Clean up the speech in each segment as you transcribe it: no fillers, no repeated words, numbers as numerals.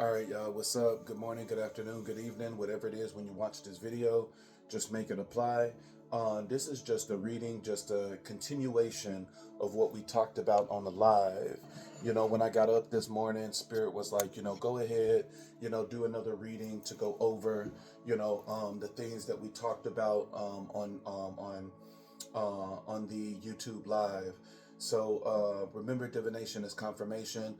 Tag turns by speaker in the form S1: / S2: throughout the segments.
S1: All right, y'all, what's up? Good morning, good afternoon, good evening, whatever it is when you watch this video, just make it apply. This is just a reading, just a continuation of what we talked about on the live. When I got up this morning, Spirit was like, go ahead, do another reading to go over, the things that we talked about on the YouTube live. So remember, divination is confirmation.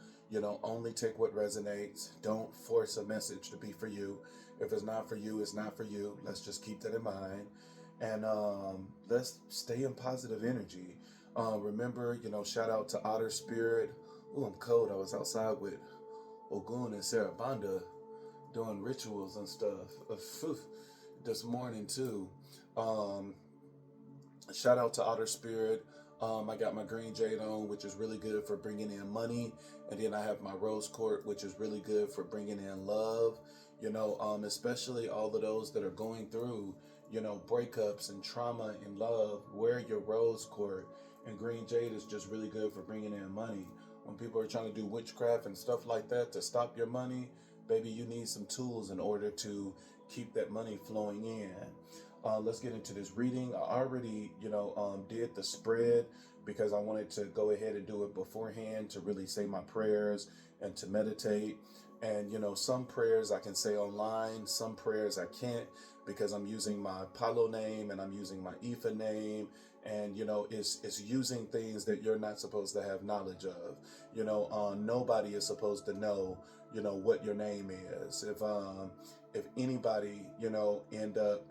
S1: Only take what resonates. Don't force a message to be for you. If it's not for you, it's not for you. Let's just keep that in mind. And let's stay in positive energy. Remember, shout out to Otter Spirit. Ooh, I'm cold. I was outside with Ogun and Sarabanda doing rituals and stuff. This morning, too. Um, Shout out to Otter Spirit. I got my green jade on, which is really good for bringing in money. And then I have my rose quartz, which is really good for bringing in love. Especially all of those that are going through, breakups and trauma and love. Wear your rose quartz. And green jade is just really good for bringing in money. When people are trying to do witchcraft and stuff like that to stop your money, baby, you need some tools in order to keep that money flowing in. Let's get into this reading. I already, did the spread because I wanted to go ahead and do it beforehand to really say my prayers and to meditate. And, some prayers I can say online, some prayers I can't because I'm using my Palo name and I'm using my Ifa name. And, it's using things that you're not supposed to have knowledge of. Nobody is supposed to know, what your name is. If anybody, end up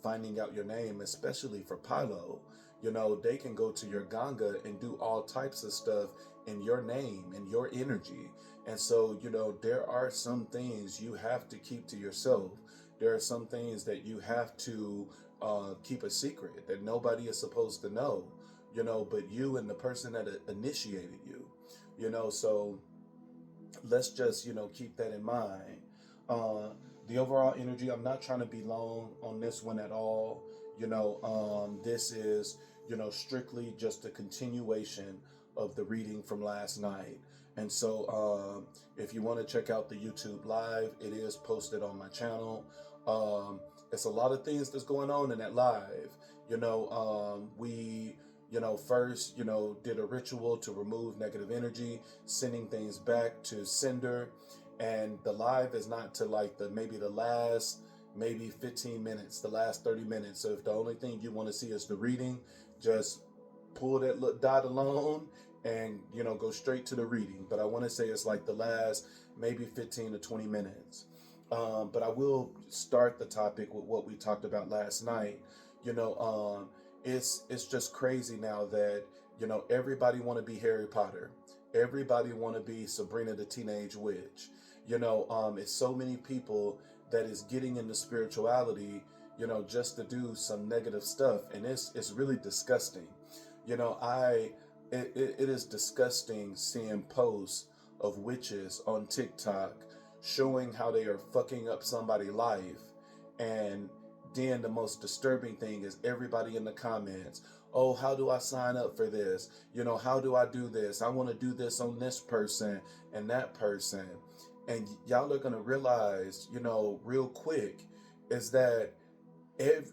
S1: finding out your name, especially for Pilo, they can go to your Ganga and do all types of stuff in your name and your energy. And so, there are some things you have to keep to yourself. There are some things that you have to keep a secret that nobody is supposed to know, but you and the person that initiated you, so let's just, keep that in mind. The overall energy, I'm not trying to be long on this one at all. This is, strictly just a continuation of the reading from last night. And so if you want to check out the YouTube live, it is posted on my channel. It's a lot of things that's going on in that live. We first, did a ritual to remove negative energy, sending things back to sender. And the live is not to like maybe the last 15 minutes, the last 30 minutes. So if the only thing you want to see is the reading, just pull that little dot alone and, go straight to the reading. But I want to say it's like the last maybe 15 to 20 minutes. But I will start the topic with what we talked about last night. It's just crazy now that, everybody want to be Harry Potter. Everybody want to be Sabrina the Teenage Witch. It's so many people that is getting into spirituality, just to do some negative stuff. And it's really disgusting. It is disgusting seeing posts of witches on TikTok showing how they are fucking up somebody's life. And then the most disturbing thing is everybody in the comments, oh, how do I sign up for this? How do I do this? I want to do this on this person and that person. And y'all are going to realize, real quick is that, there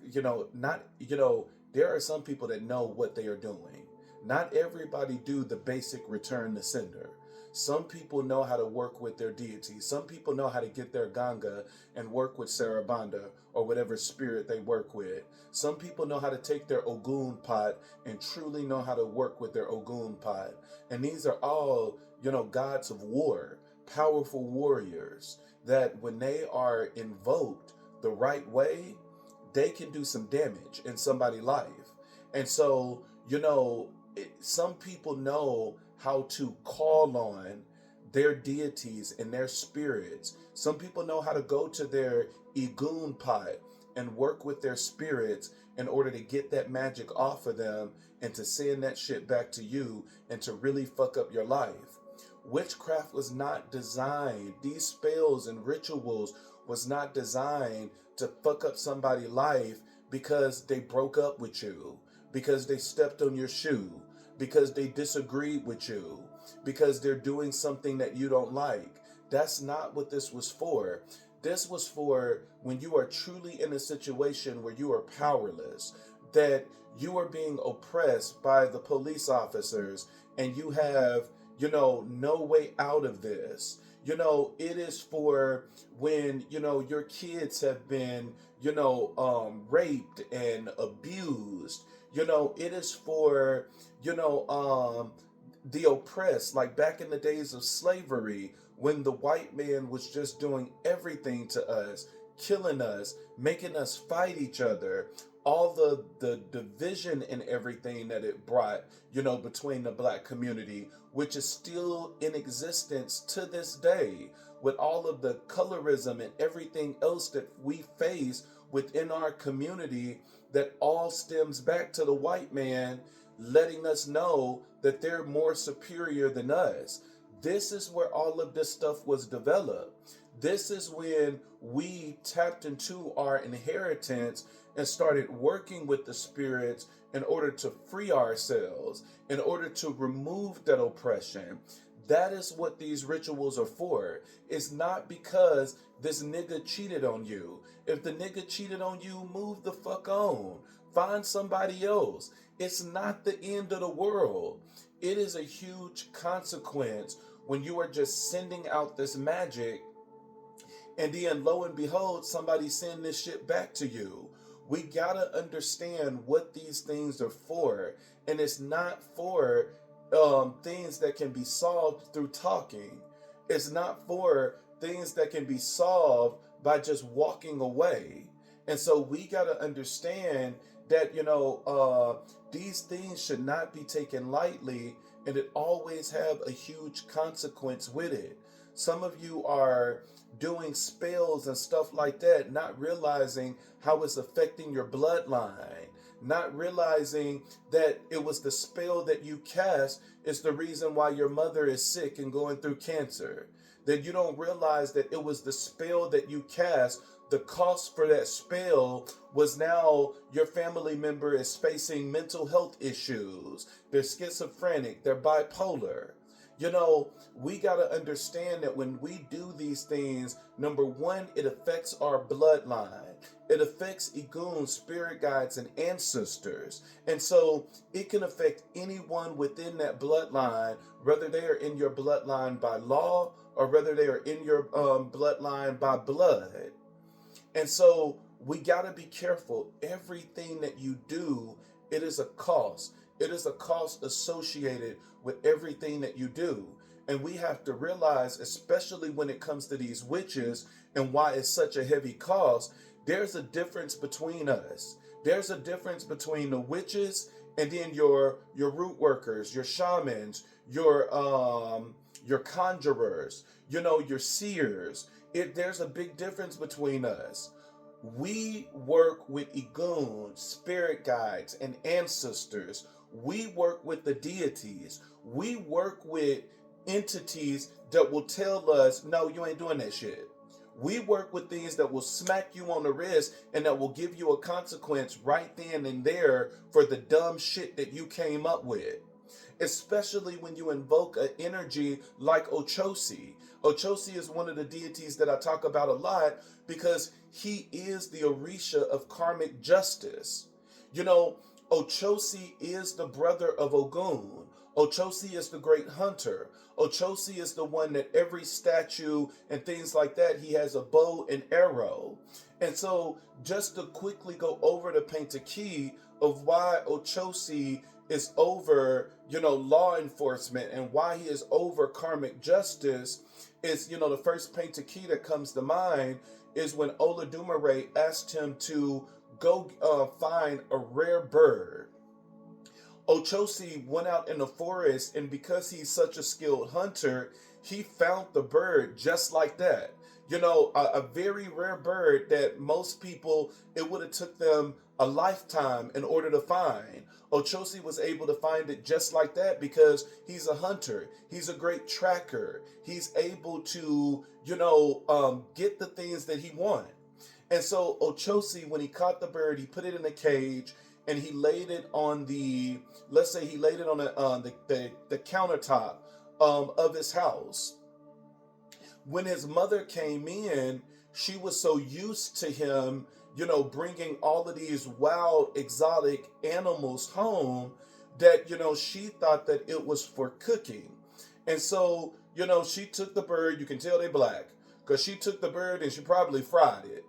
S1: are some people that know what they are doing. Not everybody do the basic return to sender. Some people know how to work with their deity. Some people know how to get their Ganga and work with Sarabanda or whatever spirit they work with. Some people know how to take their Ogun pot and truly know how to work with their Ogun pot. And these are all, gods of war, powerful warriors that when they are invoked the right way, they can do some damage in somebody's life. And so, some people know how to call on their deities and their spirits. Some people know how to go to their Igun pot and work with their spirits in order to get that magic off of them and to send that shit back to you and to really fuck up your life. Witchcraft was not designed, these spells and rituals was not designed to fuck up somebody's life because they broke up with you, because they stepped on your shoe, because they disagreed with you, because they're doing something that you don't like. That's not what this was for. This was for when you are truly in a situation where you are powerless, that you are being oppressed by the police officers, and you have, no way out of this. It is for when, your kids have been, raped and abused. It is for, the oppressed, like back in the days of slavery, when the white man was just doing everything to us, killing us, making us fight each other, all the division and everything that it brought, between the black community, which is still in existence to this day, with all of the colorism and everything else that we face within our community, that all stems back to the white man letting us know that they're more superior than us. This is where all of this stuff was developed. This is when we tapped into our inheritance and started working with the spirits in order to free ourselves, in order to remove that oppression. That is what these rituals are for. It's not because this nigga cheated on you. If the nigga cheated on you, move the fuck on. Find somebody else. It's not the end of the world. It is a huge consequence when you are just sending out this magic, and then lo and behold, somebody send this shit back to you. We gotta understand what these things are for, and it's not for things that can be solved through talking. It's not for things that can be solved by just walking away. And so we gotta understand that these things should not be taken lightly, and it always have a huge consequence with it. Some of you are doing spells and stuff like that, not realizing how it's affecting your bloodline, not realizing that it was the spell that you cast is the reason why your mother is sick and going through cancer. That you don't realize that it was the spell that you cast. The cost for that spell was now your family member is facing mental health issues. They're schizophrenic, they're bipolar. We got to understand that when we do these things, number one, it affects our bloodline. It affects Igun, spirit guides, and ancestors. And so it can affect anyone within that bloodline, whether they are in your bloodline by law or whether they are in your bloodline by blood. And so we got to be careful. Everything that you do, it is a cost. It is a cost associated with everything that you do. And we have to realize, especially when it comes to these witches and why it's such a heavy cost, there's a difference between us. There's a difference between the witches and then your root workers, your shamans, your conjurers, your seers. There's a big difference between us. We work with Igun, spirit guides, and ancestors. We work with the deities. We work with entities that will tell us, no, you ain't doing that shit. We work with things that will smack you on the wrist and that will give you a consequence right then and there for the dumb shit that you came up with. Especially when you invoke an energy like Ochosi. Ochosi is one of the deities that I talk about a lot because he is the Orisha of karmic justice. Ochosi is the brother of Ogun. Ochosi is the great hunter. Ochosi is the one that every statue and things like that, he has a bow and arrow. And so just to quickly go over to paint a key of why Ochosi is over, law enforcement and why he is over karmic justice is, the first paint a key that comes to mind is when Olodumare asked him to go find a rare bird. Ochosi went out in the forest, and because he's such a skilled hunter, he found the bird just like that. A very rare bird that most people, it would have took them a lifetime in order to find. Ochosi was able to find it just like that because he's a hunter. He's a great tracker. He's able to, get the things that he wants. And so Ochosi, when he caught the bird, he put it in a cage and he laid it on the, let's say he laid it on the countertop of his house. when his mother came in, she was so used to him, bringing all of these wild, exotic animals home that, she thought that it was for cooking. And so, she took the bird. You can tell they black because she took the bird and she probably fried it.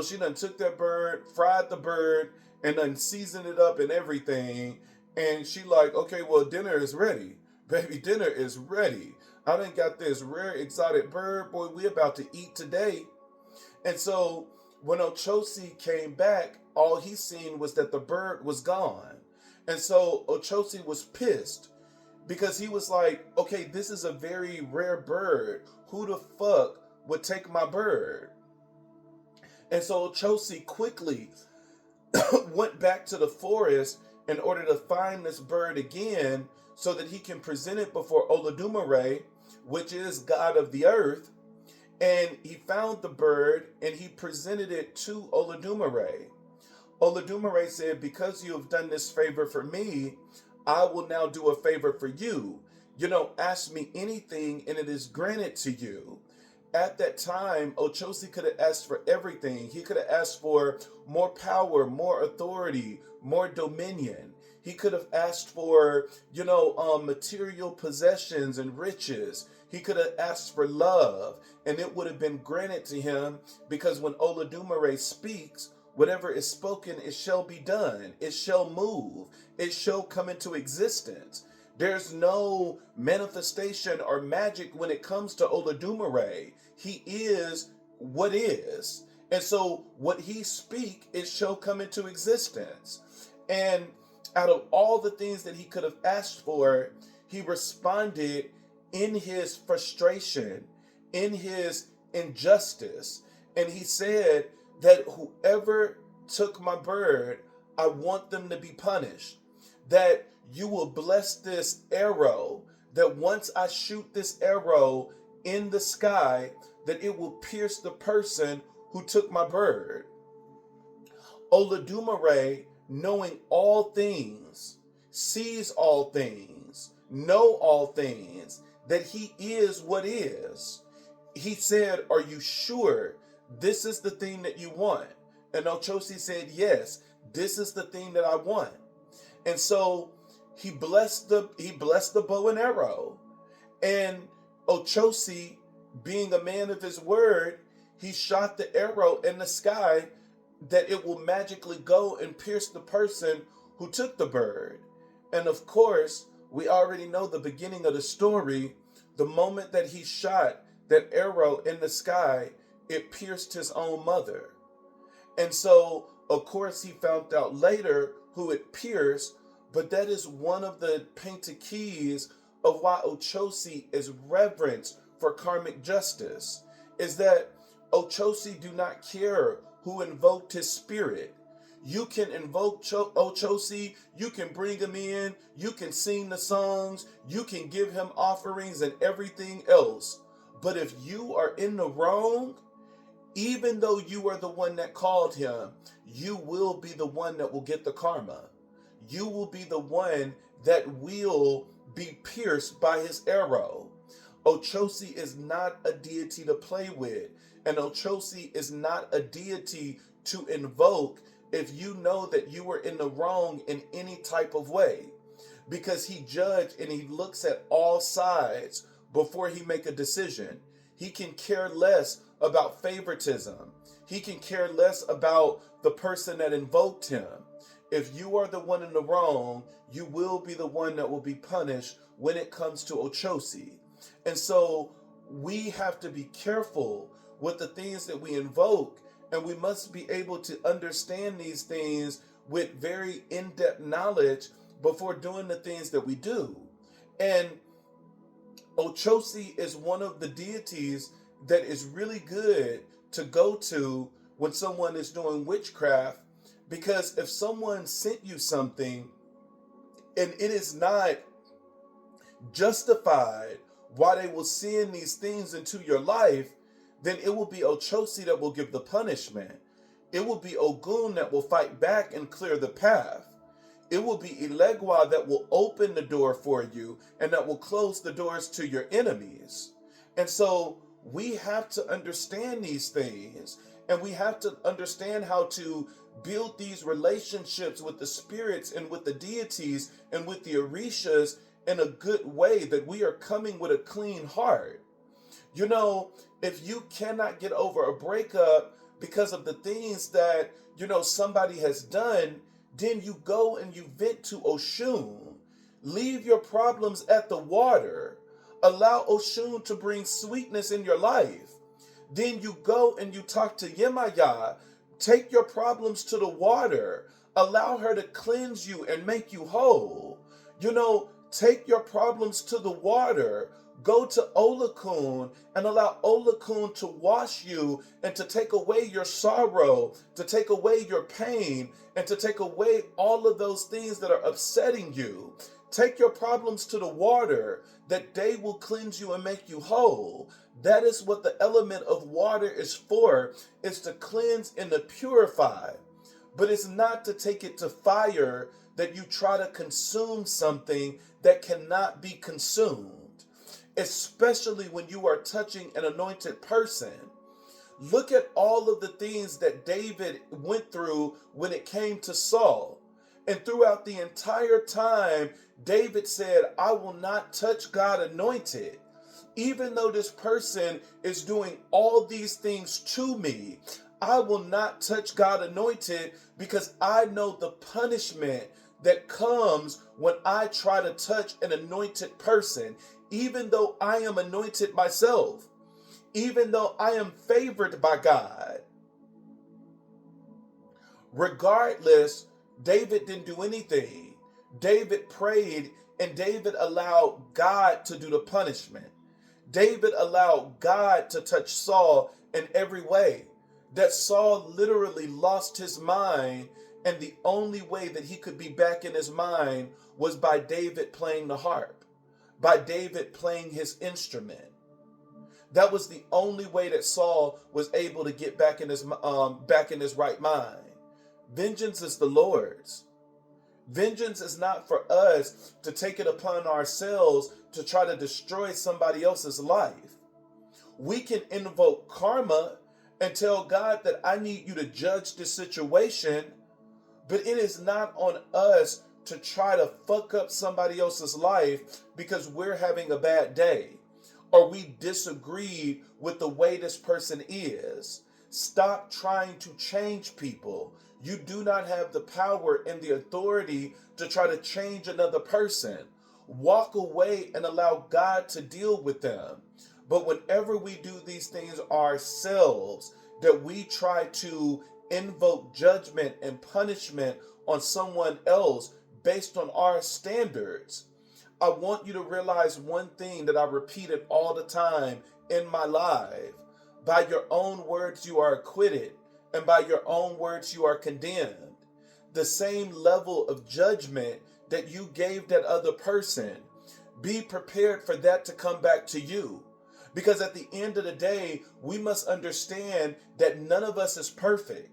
S1: She done took that bird, fried the bird, and then seasoned it up and everything. And she like, okay, well, dinner is ready. Baby, dinner is ready. I done got this rare exotic bird. Boy, we about to eat today. And so when Ochosi came back, all he seen was that the bird was gone. And so Ochosi was pissed because he was like, okay, this is a very rare bird. Who the fuck would take my bird? And so Ochosi quickly went back to the forest in order to find this bird again so that he can present it before Olodumare, which is God of the earth. And he found the bird and he presented it to Olodumare. Olodumare said, because you have done this favor for me, I will now do a favor for you. Ask me anything and it is granted to you. At that time, Ochosi could have asked for everything. He could have asked for more power, more authority, more dominion. He could have asked for, material possessions and riches. He could have asked for love, and it would have been granted to him because when Olodumare speaks, whatever is spoken, it shall be done. It shall move. It shall come into existence. There's no manifestation or magic when it comes to Olodumare. He is what is. And so what he speak, it shall come into existence. And out of all the things that he could have asked for, he responded in his frustration, in his injustice. And he said that whoever took my bird, I want them to be punished. That you will bless this arrow, that once I shoot this arrow in the sky, that it will pierce the person who took my bird. Olodumare, knowing all things, sees all things, know all things, that he is what is. He said, are you sure this is the thing that you want? And Ochosi said, yes, this is the thing that I want. And so he blessed the bow and arrow. And Ochosi, being a man of his word, he shot the arrow in the sky that it will magically go and pierce the person who took the bird. And of course, we already know the beginning of the story. The moment that he shot that arrow in the sky, it pierced his own mother. And so, of course, he found out later who it pierced, but that is one of the painted keys of why Ochosi is reverenced for karmic justice, is that Ochosi do not care who invoked his spirit. You can invoke Ochosi, you can bring him in, you can sing the songs, you can give him offerings and everything else. But if you are in the wrong, even though you are the one that called him, you will be the one that will get the karma. You will be the one that will be pierced by his arrow. Ochosi is not a deity to play with, and Ochosi is not a deity to invoke if you know that you were in the wrong in any type of way, because he judged and he looks at all sides before he make a decision. He can care less about favoritism. He can care less about the person that invoked him. If you are the one in the wrong, you will be the one that will be punished when it comes to Ochosi. And so we have to be careful with the things that we invoke, and we must be able to understand these things with very in-depth knowledge before doing the things that we do. And Ochosi is one of the deities that is really good to go to when someone is doing witchcraft, because if someone sent you something and it is not justified why they will send these things into your life, then it will be Ochosi that will give the punishment. It will be Ogun that will fight back and clear the path. It will be Ilegwa that will open the door for you and that will close the doors to your enemies. And so We have to understand these things, and we have to understand how to build these relationships with the spirits and with the deities and with the orishas in a good way, that we are coming with a clean heart. You know, if you cannot get over a breakup because of the things that, somebody has done, then you go and you vent to Oshun. Leave your problems at the water. Allow Oshun to bring sweetness in your life. Then you go and you talk to Yemaya. Take your problems to the water. Allow her to cleanse you and make you whole. Take your problems to the water. Go to Olakun and allow Olakun to wash you and to take away your sorrow, to take away your pain, and to take away all of those things that are upsetting you. Take your problems to the water, that they will cleanse you and make you whole. That is what the element of water is for, is to cleanse and to purify. But it's not to take it to fire, that you try to consume something that cannot be consumed. Especially when you are touching an anointed person. Look at all of the things that David went through when it came to Saul. And throughout the entire time, David said, I will not touch God anointed. Even though this person is doing all these things to me, I will not touch God anointed, because I know the punishment that comes when I try to touch an anointed person. Even though I am anointed myself, even though I am favored by God. Regardless, David didn't do anything. David prayed, and David allowed God to do the punishment. David allowed God to touch Saul in every way. That Saul literally lost his mind, and the only way that he could be back in his mind was by David playing the harp, by David playing his instrument. That was the only way that Saul was able to get back in his right mind. Vengeance is the Lord's. Vengeance is not for us to take it upon ourselves to try to destroy somebody else's life. We can invoke karma and tell God that I need you to judge this situation, but it is not on us to try to fuck up somebody else's life because we're having a bad day or we disagree with the way this person is. Stop trying to change people. You do not have the power and the authority to try to change another person. Walk away and allow God to deal with them. But whenever we do these things ourselves, that we try to invoke judgment and punishment on someone else based on our standards, I want you to realize one thing that I repeated all the time in my life. By your own words you are acquitted, and by your own words you are condemned. The same level of judgment that you gave that other person, be prepared for that to come back to you. Because at the end of the day, we must understand that none of us is perfect.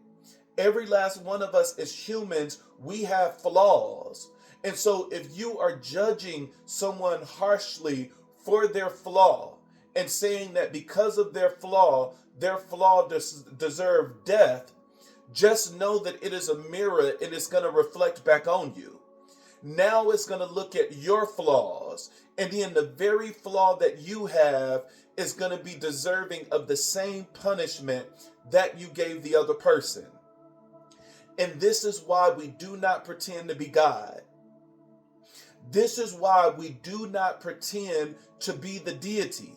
S1: Every last one of us as humans, we have flaws. And so if you are judging someone harshly for their flaw and saying that because of their flaw deserve death, just know that it is a mirror and it's going to reflect back on you. Now it's going to look at your flaws, and then the very flaw that you have is going to be deserving of the same punishment that you gave the other person. And this is why we do not pretend to be God. This is why we do not pretend to be the deity.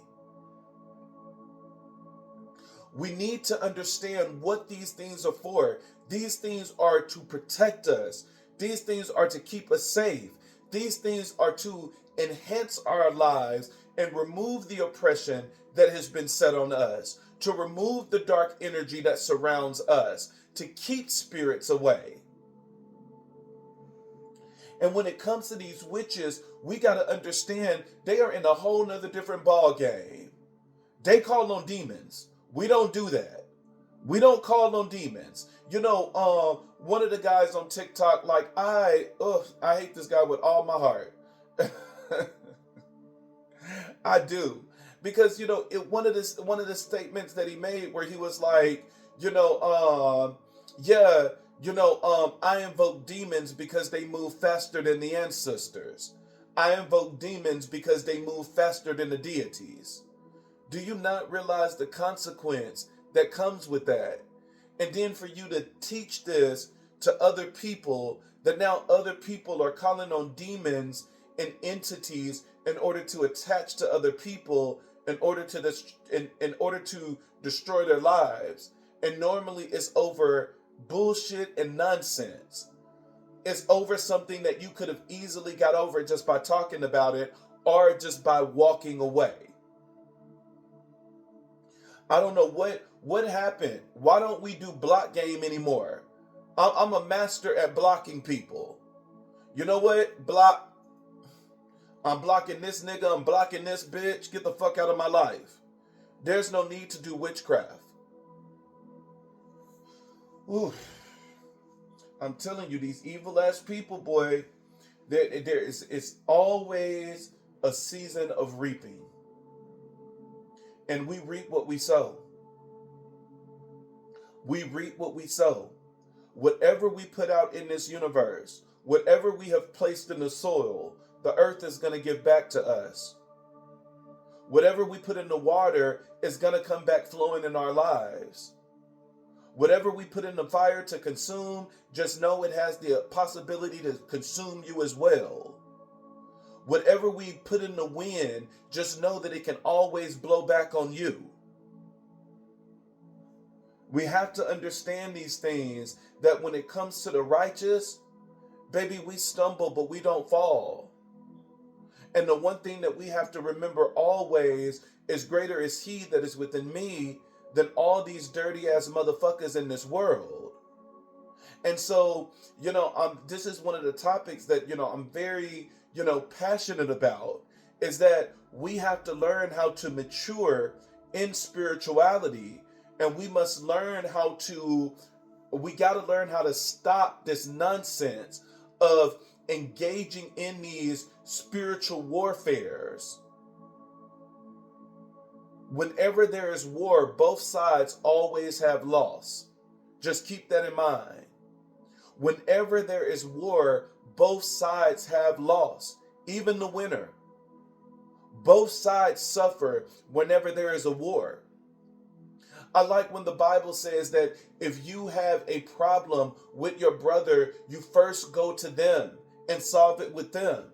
S1: We need to understand what these things are for. These things are to protect us. These things are to keep us safe. These things are to enhance our lives and remove the oppression that has been set on us, to remove the dark energy that surrounds us, to keep spirits away. And when it comes to these witches, we got to understand they are in a whole nother different ball game. They call on demons. We don't do that. We don't call on demons. One of the guys on TikTok, I hate this guy with all my heart. I do. Because one of the statements that he made where he was like, you know, yeah, I invoke demons because they move faster than the ancestors. I invoke demons because they move faster than the deities. Do you not realize the consequence that comes with that? And then for you to teach this to other people, that now other people are calling on demons and entities in order to attach to other people in order to destroy their lives. And normally it's over bullshit and nonsense. It's over something that you could have easily got over just by talking about it or just by walking away. I don't know what happened. Why don't we do block game anymore? I'm a master at blocking people. You know what? Block. I'm blocking this nigga. I'm blocking this bitch. Get the fuck out of my life. There's no need to do witchcraft. Ooh. I'm telling you, these evil ass people, boy, it's always a season of reaping. And we reap what we sow. We reap what we sow. Whatever we put out in this universe, whatever we have placed in the soil, the earth is going to give back to us. Whatever we put in the water is going to come back flowing in our lives. Whatever we put in the fire to consume, just know it has the possibility to consume you as well. Whatever we put in the wind, just know that it can always blow back on you. We have to understand these things, that when it comes to the righteous, baby, we stumble, but we don't fall. And the one thing that we have to remember always is greater is he that is within me than all these dirty ass motherfuckers in this world. And so, this is one of the topics that, I'm very, passionate about, is that we have to learn how to mature in spirituality. And we must learn we got to learn how to stop this nonsense of engaging in these spiritual warfares. Whenever there is war, both sides always have loss. Just keep that in mind. Whenever there is war, both sides have loss, even the winner. Both sides suffer whenever there is a war. I like when the Bible says that if you have a problem with your brother, you first go to them and solve it with them.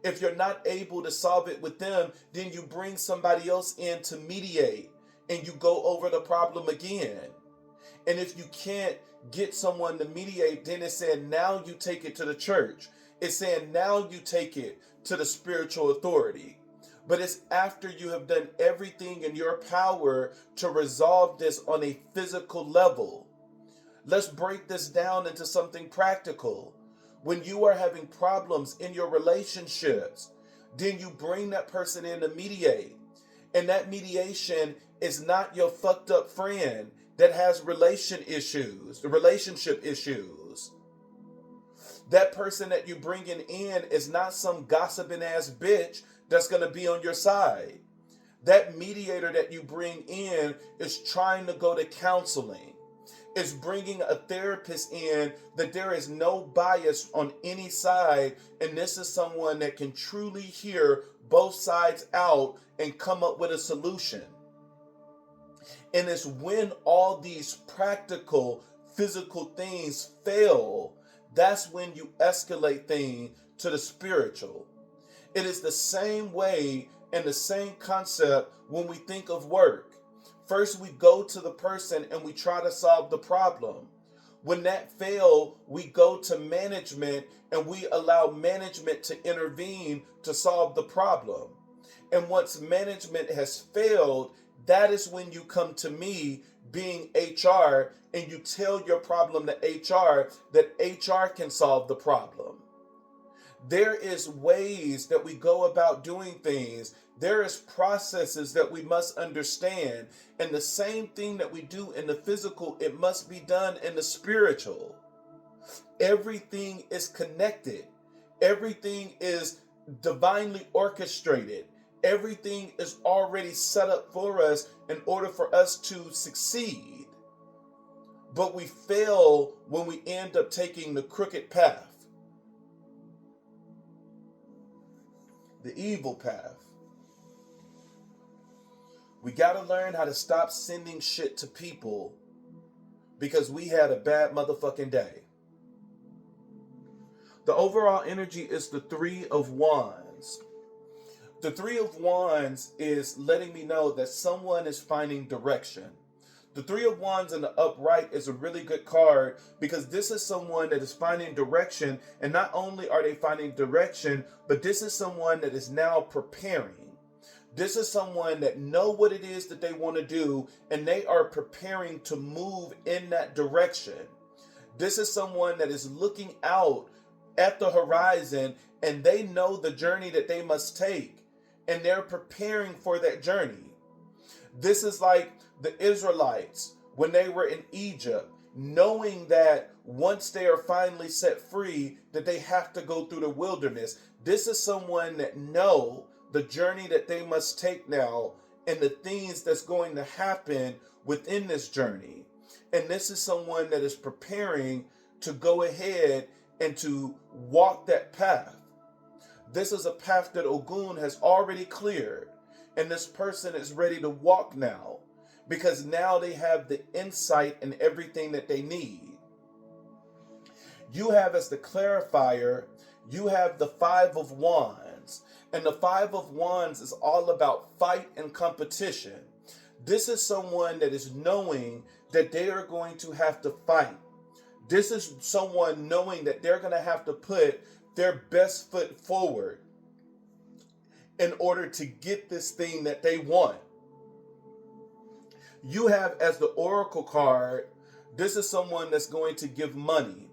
S1: If you're not able to solve it with them, then you bring somebody else in to mediate and you go over the problem again. And if you can't get someone to mediate, then it's saying now you take it to the church. It's saying now you take it to the spiritual authority. But it's after you have done everything in your power to resolve this on a physical level. Let's break this down into something practical. When you are having problems in your relationships, then you bring that person in to mediate. And that mediation is not your fucked up friend that has relationship issues. That person that you bringing in is not some gossiping ass bitch that's going to be on your side. That mediator that you bring in is trying to go to counseling. Is bringing a therapist in that there is no bias on any side, and this is someone that can truly hear both sides out and come up with a solution. And it's when all these practical, physical things fail, that's when you escalate things to the spiritual. It is the same way and the same concept when we think of work. First, we go to the person and we try to solve the problem. When that fails, we go to management and we allow management to intervene to solve the problem. And once management has failed, that is when you come to me, being HR, and you tell your problem to HR that HR can solve the problem. There is ways that we go about doing things. There is processes that we must understand. And the same thing that we do in the physical, it must be done in the spiritual. Everything is connected. Everything is divinely orchestrated. Everything is already set up for us in order for us to succeed. But we fail when we end up taking the crooked path, the evil path. We got to learn how to stop sending shit to people because we had a bad motherfucking day. The overall energy is the Three of Wands. The Three of Wands is letting me know that someone is finding direction. The Three of Wands in the upright is a really good card because this is someone that is finding direction, and not only are they finding direction, but this is someone that is now preparing. This is someone that know what it is that they want to do, and they are preparing to move in that direction. This is someone that is looking out at the horizon, and they know the journey that they must take, and they're preparing for that journey. This is like the Israelites when they were in Egypt, knowing that once they are finally set free, that they have to go through the wilderness. This is someone that know the journey that they must take now and the things that's going to happen within this journey. And this is someone that is preparing to go ahead and to walk that path. This is a path that Ogun has already cleared, and this person is ready to walk now because now they have the insight and everything that they need. You have as the clarifier, you have the Five of Wands, and the Five of Wands is all about fight and competition. This is someone that is knowing that they are going to have to fight. This is someone knowing that they're going to have to put their best foot forward in order to get this thing that they want. You have as the Oracle card, this is someone that's going to give money.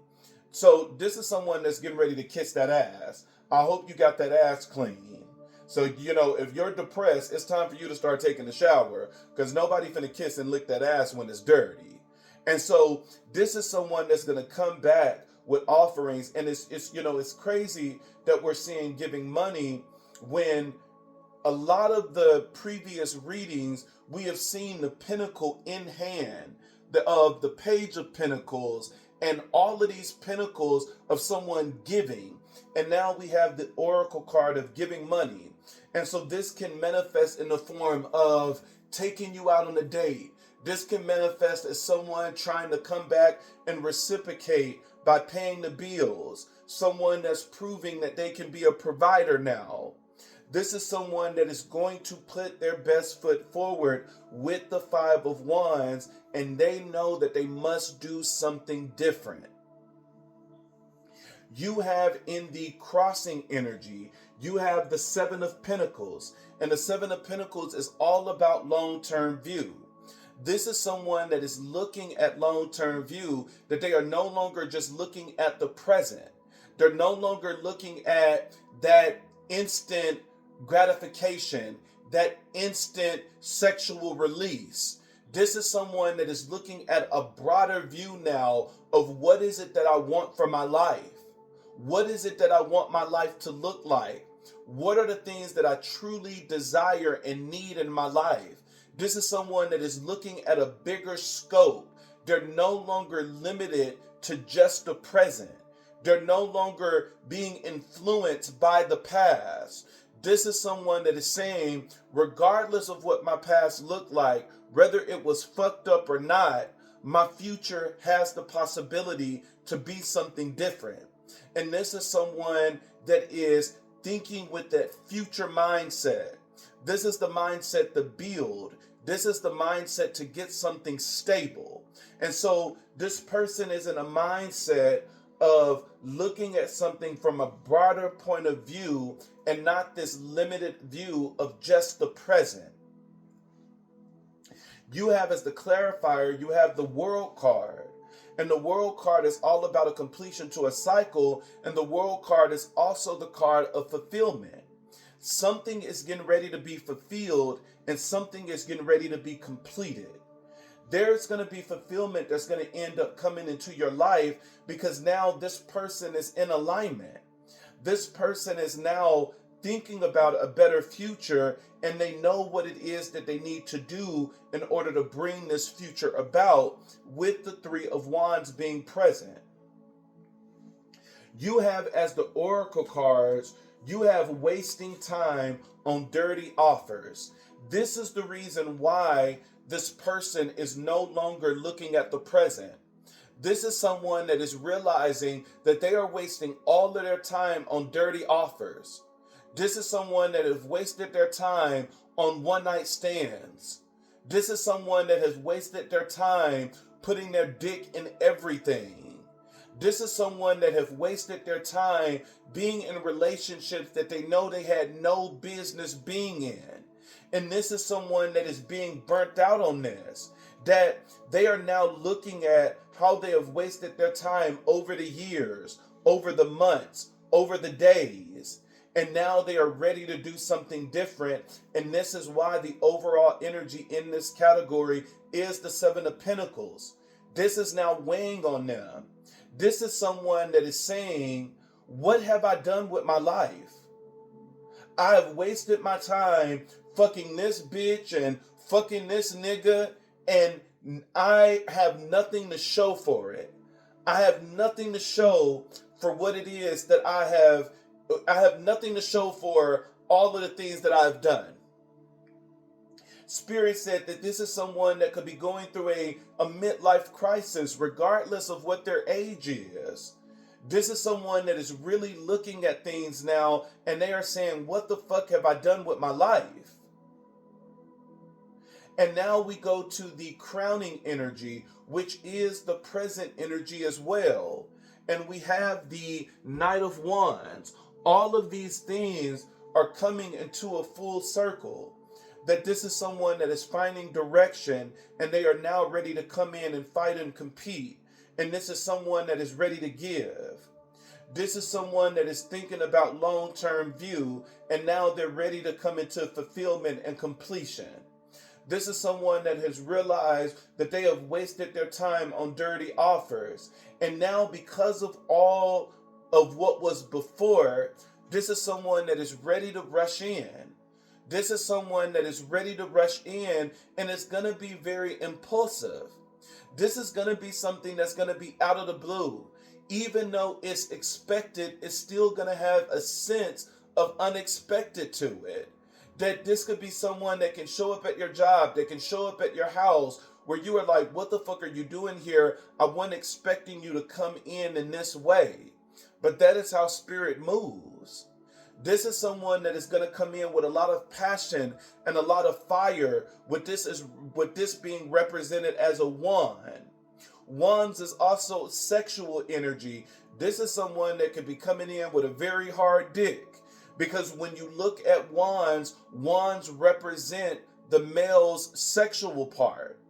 S1: So this is someone that's getting ready to kiss that ass. I hope you got that ass clean. So, if you're depressed, it's time for you to start taking a shower because nobody finna kiss and lick that ass when it's dirty. And so this is someone that's going to come back with offerings. And it's crazy that we're seeing giving money when a lot of the previous readings, we have seen the pentacle in hand, of the Page of Pentacles, and all of these pentacles of someone giving. And now we have the Oracle card of giving money. And so this can manifest in the form of taking you out on a date. This can manifest as someone trying to come back and reciprocate by paying the bills. Someone that's proving that they can be a provider now. This is someone that is going to put their best foot forward with the Five of Wands, and they know that they must do something different. You have in the crossing energy, you have the Seven of Pentacles, and the Seven of Pentacles is all about long-term view. This is someone that is looking at long-term view, that they are no longer just looking at the present. They're no longer looking at that instant gratification, that instant sexual release. This is someone that is looking at a broader view now of what is it that I want for my life? What is it that I want my life to look like? What are the things that I truly desire and need in my life? This is someone that is looking at a bigger scope. They're no longer limited to just the present. They're no longer being influenced by the past. This is someone that is saying, regardless of what my past looked like, whether it was fucked up or not, my future has the possibility to be something different. And this is someone that is thinking with that future mindset. This is the mindset to build. This is the mindset to get something stable. And so this person is in a mindset of looking at something from a broader point of view and not this limited view of just the present. You have as the clarifier, you have the World card. And the World card is all about a completion to a cycle. And the World card is also the card of fulfillment. Something is getting ready to be fulfilled and something is getting ready to be completed. There's going to be fulfillment that's going to end up coming into your life because now this person is in alignment. This person is now thinking about a better future, and they know what it is that they need to do in order to bring this future about, with the Three of Wands being present. You have, as the oracle cards, you have wasting time on dirty offers. This is the reason why this person is no longer looking at the present. This is someone that is realizing that they are wasting all of their time on dirty offers. This is someone that has wasted their time on one-night stands. This is someone that has wasted their time putting their dick in everything. This is someone that have wasted their time being in relationships that they know they had no business being in. And this is someone that is being burnt out on this, that they are now looking at how they have wasted their time over the years, over the months, over the days. And now they are ready to do something different. And this is why the overall energy in this category is the Seven of Pentacles. This is now weighing on them. This is someone that is saying, what have I done with my life? I have wasted my time fucking this bitch and fucking this nigga, and I have nothing to show for it. I have nothing to show for what it is that I have nothing to show for all of the things that I've done. Spirit said that this is someone that could be going through a midlife crisis, regardless of what their age is. This is someone that is really looking at things now, and they are saying, what the fuck have I done with my life? And now we go to the crowning energy, which is the present energy as well. And we have the Knight of Wands. All of these things are coming into a full circle. That this is someone that is finding direction, and they are now ready to come in and fight and compete. And this is someone that is ready to give. This is someone that is thinking about long-term view, and now they're ready to come into fulfillment and completion. This is someone that has realized that they have wasted their time on dirty offers. And now, because of all of what was before, this is someone that is ready to rush in. This is someone that is ready to rush in, and it's going to be very impulsive. This is going to be something that's going to be out of the blue. Even though it's expected, it's still going to have a sense of unexpected to it. That this could be someone that can show up at your job, that can show up at your house, where you are like, what the fuck are you doing here? I wasn't expecting you to come in this way. But that is how Spirit moves. This is someone that is going to come in with a lot of passion and a lot of fire, with this being represented as a wand. Wands is also sexual energy. This is someone that could be coming in with a very hard dick. Because when you look at wands, wands represent the male's sexual part.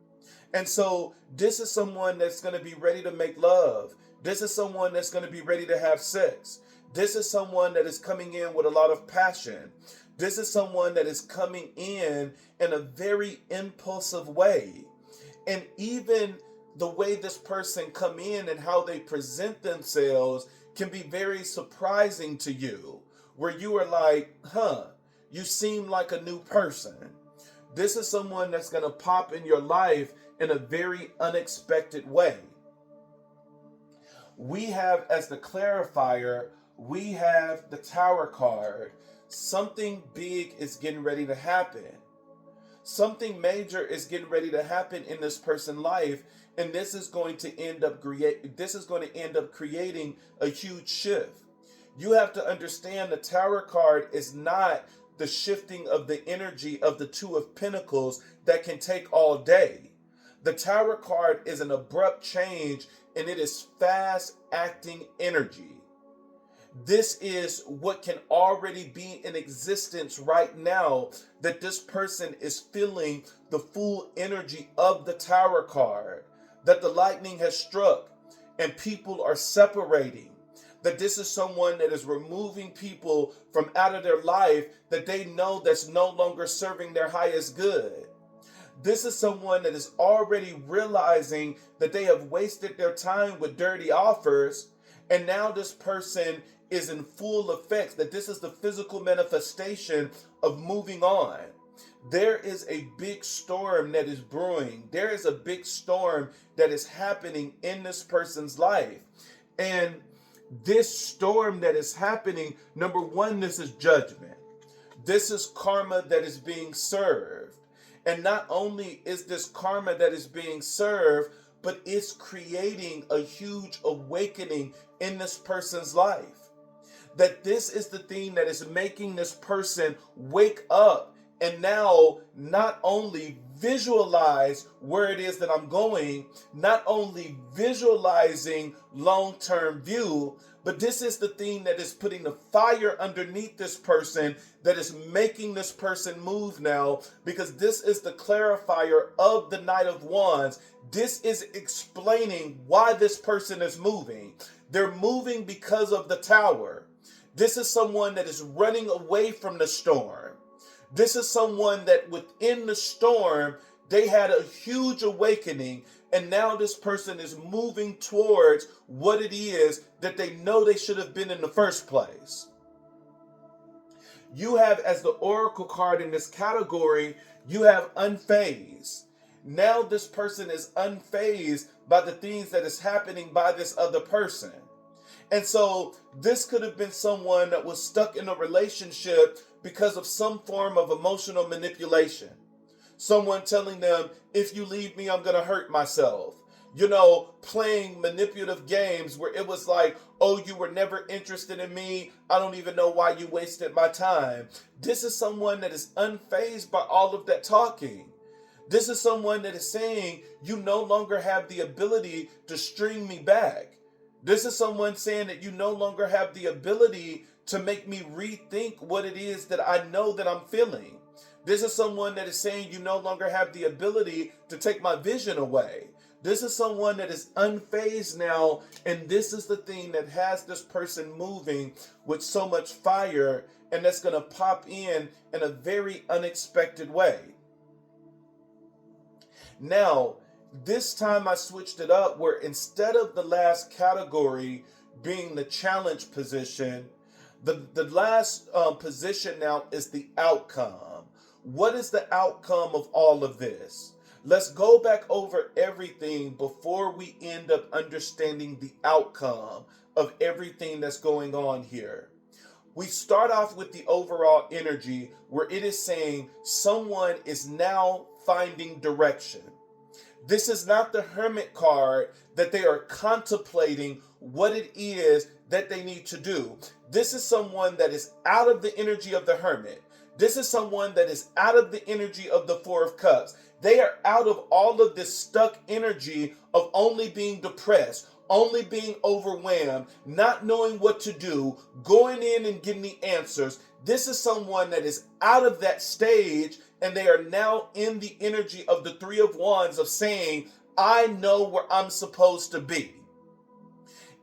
S1: And so this is someone that's going to be ready to make love. This is someone that's going to be ready to have sex. This is someone that is coming in with a lot of passion. This is someone that is coming in a very impulsive way. And even the way this person come in and how they present themselves can be very surprising to you, where you are like, you seem like a new person. This is someone that's going to pop in your life in a very unexpected way. We have, as the clarifier, we have the Tower card. Something big is getting ready to happen. Something major is getting ready to happen in this person's life, and this is going to end up creating a huge shift. You have to understand the Tower card is not the shifting of the energy of the Two of Pentacles that can take all day. The Tower card is an abrupt change, and it is fast acting energy. This is what can already be in existence right now, that this person is feeling the full energy of the Tower card, that the lightning has struck and people are separating, that this is someone that is removing people from out of their life that they know that's no longer serving their highest good. This is someone that is already realizing that they have wasted their time with dirty offers, and now this person is in full effect, that this is the physical manifestation of moving on. There is a big storm that is brewing. There is a big storm that is happening in this person's life. And this storm that is happening, number one, this is judgment. This is karma that is being served. And not only is this karma that is being served, but it's creating a huge awakening in this person's life. That this is the thing that is making this person wake up and now not only visualize where it is that I'm going, not only visualizing long-term view, but this is the thing that is putting the fire underneath this person, that is making this person move now, because this is the clarifier of the Knight of Wands. This is explaining why this person is moving. They're moving because of the Tower. This is someone that is running away from the storm. This is someone that within the storm, they had a huge awakening, and now this person is moving towards what it is that they know they should have been in the first place. You have, as the oracle card in this category, you have unfazed. Now this person is unfazed by the things that is happening by this other person. And so this could have been someone that was stuck in a relationship because of some form of emotional manipulation. Someone telling them, if you leave me, I'm going to hurt myself. You know, playing manipulative games where it was like, oh, you were never interested in me. I don't even know why you wasted my time. This is someone that is unfazed by all of that talking. This is someone that is saying, you no longer have the ability to string me back. This is someone saying that you no longer have the ability to make me rethink what it is that I know that I'm feeling. This is someone that is saying you no longer have the ability to take my vision away. This is someone that is unfazed now, and this is the thing that has this person moving with so much fire, and that's going to pop in a very unexpected way. Now, this time I switched it up where instead of the last category being the challenge position, the last position now is the outcome. What is the outcome of all of this? Let's go back over everything before we end up understanding the outcome of everything that's going on here. We start off with the overall energy where it is saying someone is now finding direction. This is not the Hermit card that they are contemplating what it is that they need to do. This is someone that is out of the energy of the Hermit. This is someone that is out of the energy of the Four of Cups. They are out of all of this stuck energy of only being depressed, only being overwhelmed, not knowing what to do, going in and getting the answers. This is someone that is out of that stage, and they are now in the energy of the Three of Wands of saying, I know where I'm supposed to be.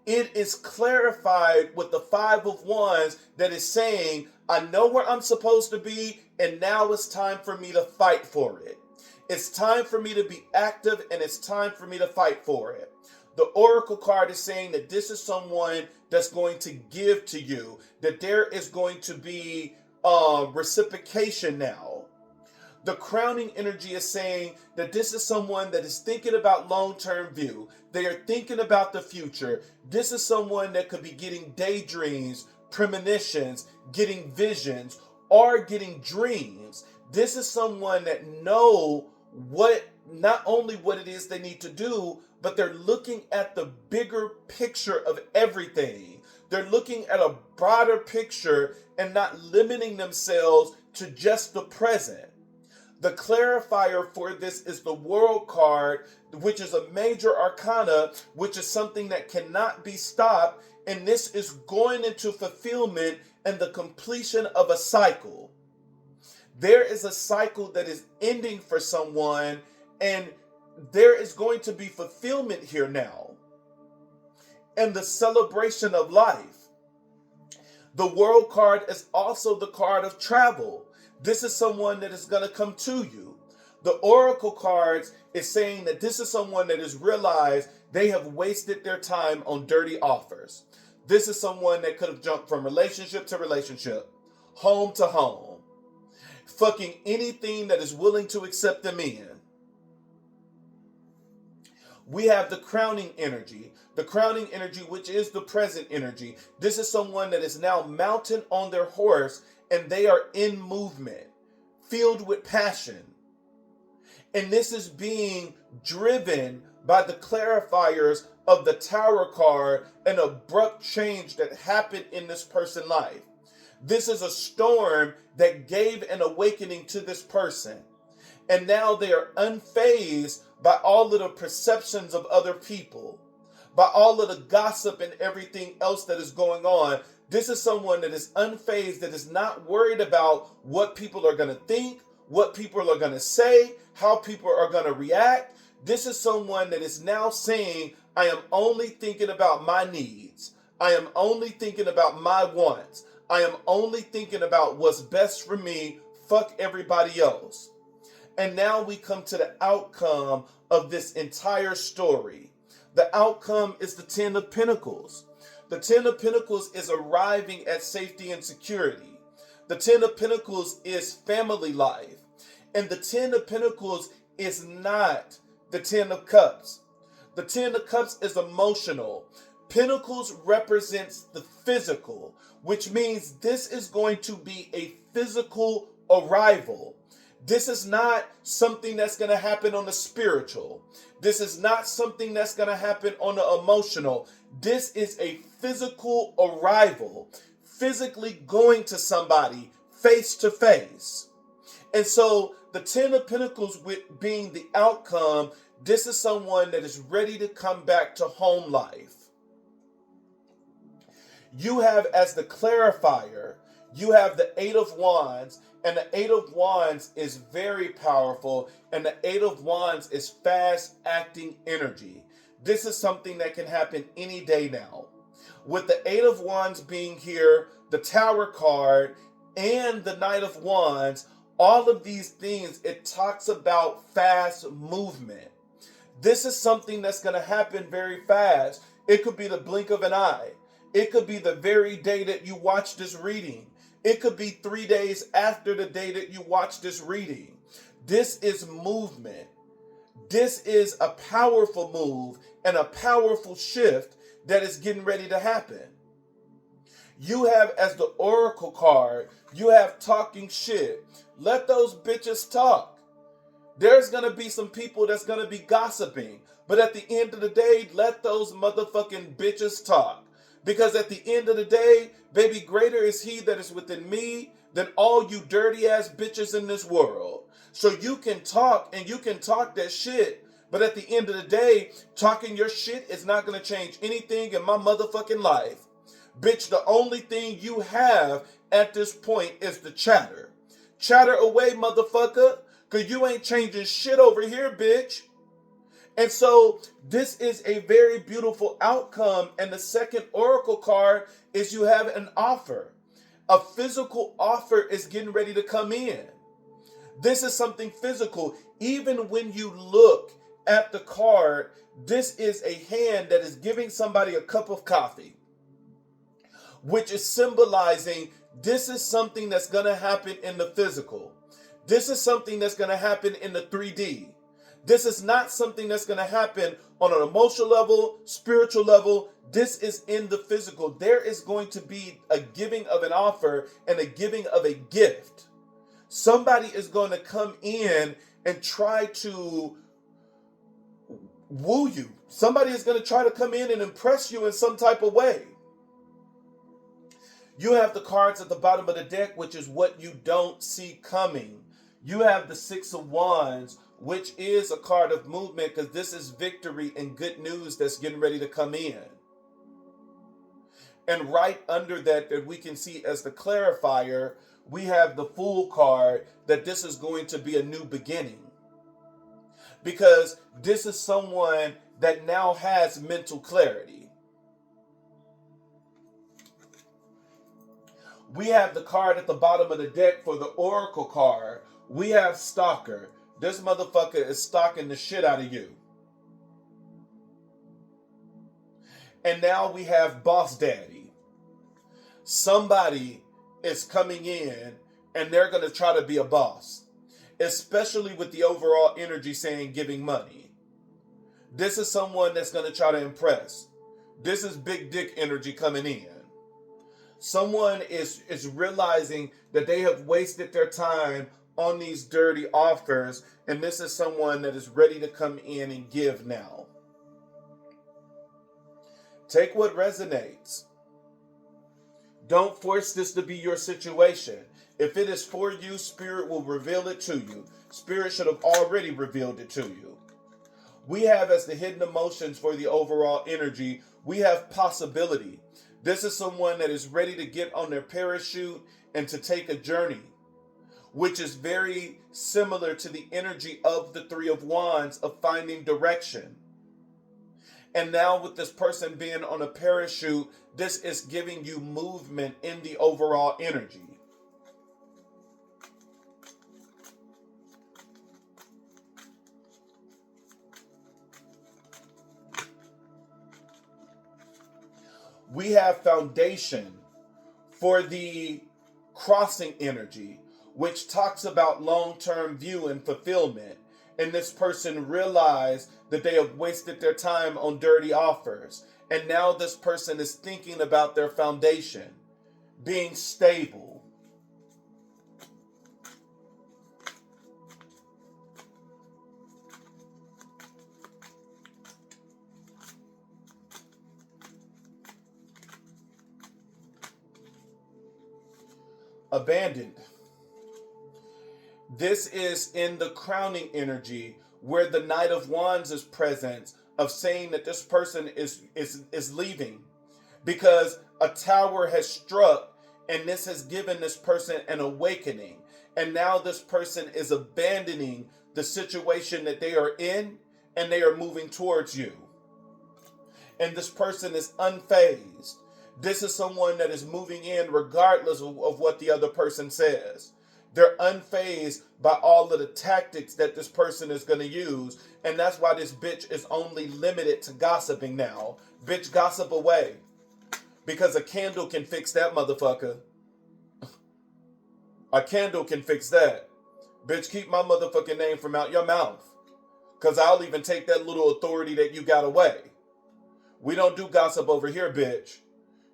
S1: It is clarified with the Five of Wands that is saying, I know where I'm supposed to be, and now it's time for me to fight for it. It's time for me to be active, and it's time for me to fight for it. The Oracle card is saying that this is someone that's going to give to you, that there is going to be reciprocation now. The crowning energy is saying that this is someone that is thinking about long-term view. They are thinking about the future. This is someone that could be getting daydreams, premonitions, getting visions, or getting dreams. This is someone that know not only what it is they need to do, but they're looking at the bigger picture of everything. They're looking at a broader picture and not limiting themselves to just the present. The clarifier for this is the World card, which is a major arcana, which is something that cannot be stopped, and this is going into fulfillment and the completion of a cycle. There is a cycle that is ending for someone, and there is going to be fulfillment here now, and the celebration of life. The World card is also the card of travel. This is someone that is going to come to you. The Oracle cards is saying that this is someone that has realized they have wasted their time on dirty offers. This is someone that could have jumped from relationship to relationship, home to home, fucking anything that is willing to accept them in. We have the crowning energy. The crowning energy, which is the present energy. This is someone that is now mounted on their horse and they are in movement, filled with passion. And this is being driven by the clarifiers of the Tower card, an abrupt change that happened in this person's life. This is a storm that gave an awakening to this person. And now they are unfazed by all of the perceptions of other people, by all of the gossip and everything else that is going on. This is someone that is unfazed, that is not worried about what people are going to think, what people are going to say, how people are going to react. This is someone that is now saying, I am only thinking about my needs. I am only thinking about my wants. I am only thinking about what's best for me. Fuck everybody else. And now we come to the outcome of this entire story. The outcome is the Ten of Pentacles. The Ten of Pentacles is arriving at safety and security. The Ten of Pentacles is family life. And the Ten of Pentacles is not the Ten of Cups. The Ten of Cups is emotional. Pentacles represents the physical, which means this is going to be a physical arrival. This is not something that's going to happen on the spiritual. This is not something that's going to happen on the emotional. This is a physical arrival, physically going to somebody face to face. And so the Ten of Pentacles with being the outcome, this is someone that is ready to come back to home life. You have as the clarifier, you have the Eight of Wands, and the Eight of Wands is very powerful, and the Eight of Wands is fast-acting energy. This is something that can happen any day now. With the Eight of Wands being here, the Tower card, and the Knight of Wands, all of these things, it talks about fast movement. This is something that's going to happen very fast. It could be the blink of an eye. It could be the very day that you watch this reading. It could be 3 days after the day that you watch this reading. This is movement. This is a powerful move and a powerful shift that is getting ready to happen. You have as the Oracle card, you have talking shit. Let those bitches talk. There's going to be some people that's going to be gossiping. But at the end of the day, let those motherfucking bitches talk. Because at the end of the day, baby, greater is he that is within me than all you dirty ass bitches in this world. So you can talk and you can talk that shit. But at the end of the day, talking your shit is not going to change anything in my motherfucking life. Bitch, the only thing you have at this point is the chatter. Chatter away, motherfucker. Because you ain't changing shit over here, bitch. And so this is a very beautiful outcome. And the second Oracle card is you have an offer. A physical offer is getting ready to come in. This is something physical. Even when you look at the card, this is a hand that is giving somebody a cup of coffee, which is symbolizing this is something that's going to happen in the physical. This is something that's going to happen in the 3D. This is not something that's going to happen on an emotional level, spiritual level. This is in the physical. There is going to be a giving of an offer and a giving of a gift. Somebody is going to come in and try to woo you. Somebody is going to try to come in and impress you in some type of way. You have the cards at the bottom of the deck, which is what you don't see coming. You have the Six of Wands, which is a card of movement because this is victory and good news that's getting ready to come in. And right under that we can see as the clarifier, we have the Fool card, that this is going to be a new beginning. Because this is someone that now has mental clarity. We have the card at the bottom of the deck for the Oracle card. We have Stalker. This motherfucker is stalking the shit out of you. And now we have boss daddy. Somebody is coming in and they're going to try to be a boss, especially with the overall energy saying giving money. This is someone that's going to try to impress. This is big dick energy coming in. Someone is realizing that they have wasted their time on these dirty offers, and this is someone that is ready to come in and give now. Take what resonates. Don't force this to be your situation. If it is for you, Spirit will reveal it to you. Spirit should have already revealed it to you. We have as the hidden emotions for the overall energy, we have possibility. This is someone that is ready to get on their parachute and to take a journey, which is very similar to the energy of the Three of Wands of finding direction. And now with this person being on a parachute, this is giving you movement in the overall energy. We have foundation for the crossing energy, which talks about long-term view and fulfillment. And this person realized that they have wasted their time on dirty offers. And now this person is thinking about their foundation, being stable. Abandoned. This is in the crowning energy where the Knight of Wands is present, of saying that this person is leaving because a tower has struck, and this has given this person an awakening. And now this person is abandoning the situation that they are in, and they are moving towards you. And this person is unfazed. This is someone that is moving in regardless of what the other person says. They're unfazed by all of the tactics that this person is going to use. And that's why this bitch is only limited to gossiping now. Bitch, gossip away. Because a candle can fix that motherfucker. A candle can fix that. Bitch, keep my motherfucking name from out your mouth. Because I'll even take that little authority that you got away. We don't do gossip over here, bitch.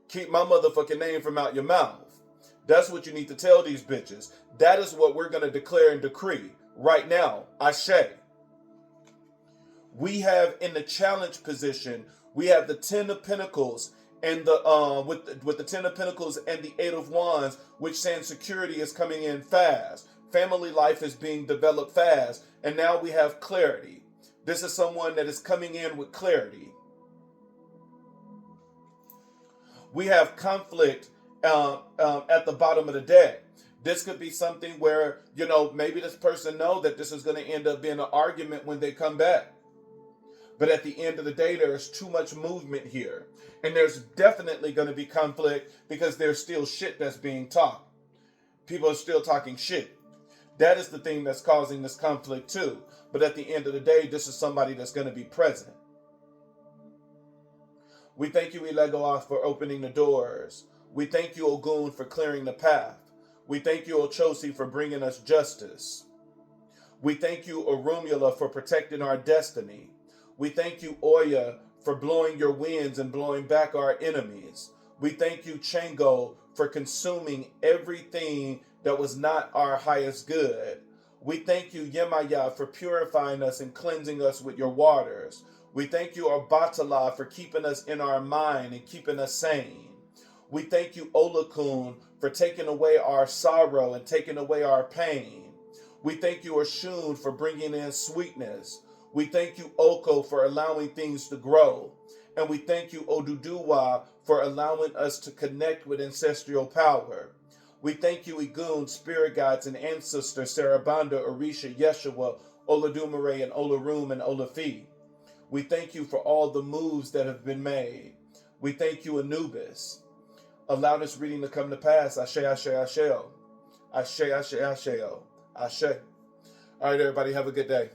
S1: Keep my motherfucking name from out your mouth. That's what you need to tell these bitches. That is what we're going to declare and decree right now. Ashe. We have in the challenge position, we have the Ten of Pentacles and the with the Ten of Pentacles and the Eight of Wands, which saying security is coming in fast. Family life is being developed fast. And now we have clarity. This is someone that is coming in with clarity. We have conflict at the bottom of the deck. This could be something where, maybe this person know that this is going to end up being an argument when they come back. But at the end of the day, there is too much movement here. And there's definitely going to be conflict because there's still shit that's being talked. People are still talking shit. That is the thing that's causing this conflict too. But at the end of the day, this is somebody that's going to be present. We thank you, Elegoath, for opening the doors. We thank you, Ogun, for clearing the path. We thank you, Ochosi, for bringing us justice. We thank you, Orumula, for protecting our destiny. We thank you, Oya, for blowing your winds and blowing back our enemies. We thank you, Chango, for consuming everything that was not our highest good. We thank you, Yemaya, for purifying us and cleansing us with your waters. We thank you, Obatala, for keeping us in our mind and keeping us sane. We thank you, Olakun, for taking away our sorrow and taking away our pain. We thank you, Oshun, for bringing in sweetness. We thank you, Oko, for allowing things to grow. And we thank you, Oduduwa, for allowing us to connect with ancestral power. We thank you, Igun, spirit guides and ancestors, Sarabanda, Orisha, Yeshua, Oladumare, and Olarum, and Olafi. We thank you for all the moves that have been made. We thank you, Anubis. Allow this reading to come to pass. Ashe, ashe, asheo. Ashe, ashe, asheo. Ashe. All right, everybody, have a good day.